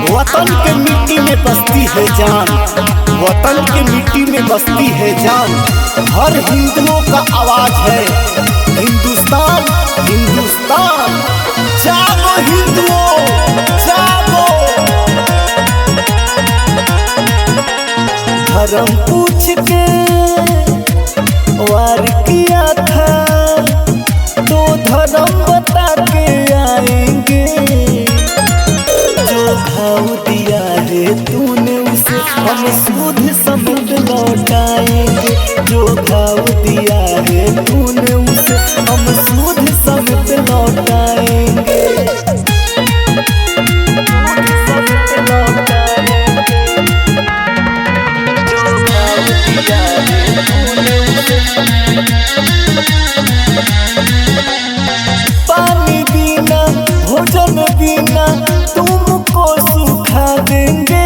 वतन के मिट्टी में बसती है जान, वतन के मिट्टी में बसती है जान। हर हिंदुओं का आवाज है हिंदुस्तान हिंदुस्तान। जागो हिंदुओं जागो। धर्म पूछ के वार किया था तो धर्म बता के आएंगे। जो घाव दिया है तूने उसे हम सूद समेत लौटाएंगे। जो घाव दिया है तूने उसे हम सूद समेत लौटाएंगे। जो घाव दिया है तूने उसे पानी बिना भोजन बिना तुमको सुखा देंगे।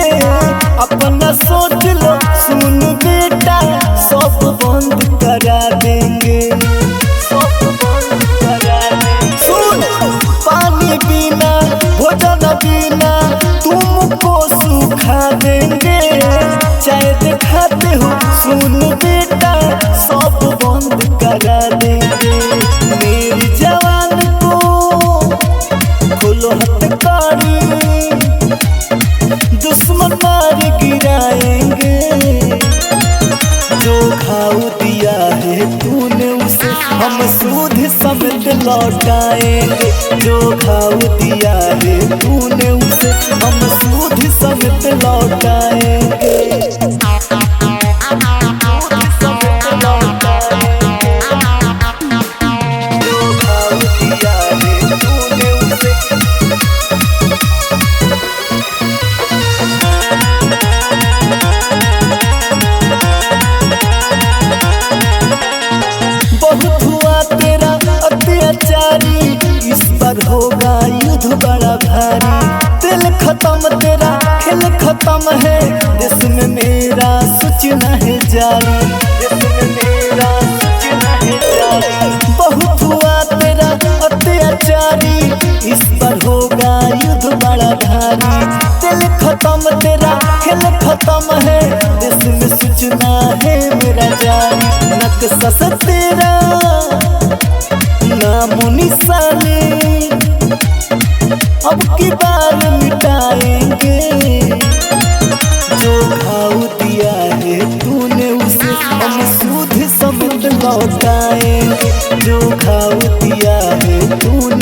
अपना सोच लो सुन बेटा सब बंद करा देंगे, सब बंद करा देंगे। सुन पानी बिना भोजन बिना तुमको सुखा देंगे। चाहे दिखाते हो सुन बेटा सब बंद करा देंगे। मेरी जवान को खोलो हथकड़ी दुश्मन मार गिराएंगे। जो घाव दिया है तूने उसे हम सूद समेत लौटाएंगे। जो घाव दिया है तूने उसे हम सूद समेत लौटाएंगे। बहुत हुआ तेरा अत्याचारी, इस बार होगा युद्ध बड़ा भारी। दिल खत्म तेरा खेल खत्म है, देश में मेरा सूचना है जारी। देश में मेरा सूचना है जारी। बहुत हुआ तेरा अत्याचारी, इस बार होगा युद्ध बड़ा भारी। दिल खत्म तेरा खेल खत्म है, देश में सूचना है मेरा जारी। नक्शा तेरा नामो निशानी अब की बार मिटाएंगे। जो घाव दिया है तूने उसे हम सूद समेत लौटाएंगे। जो घाव दिया है तूने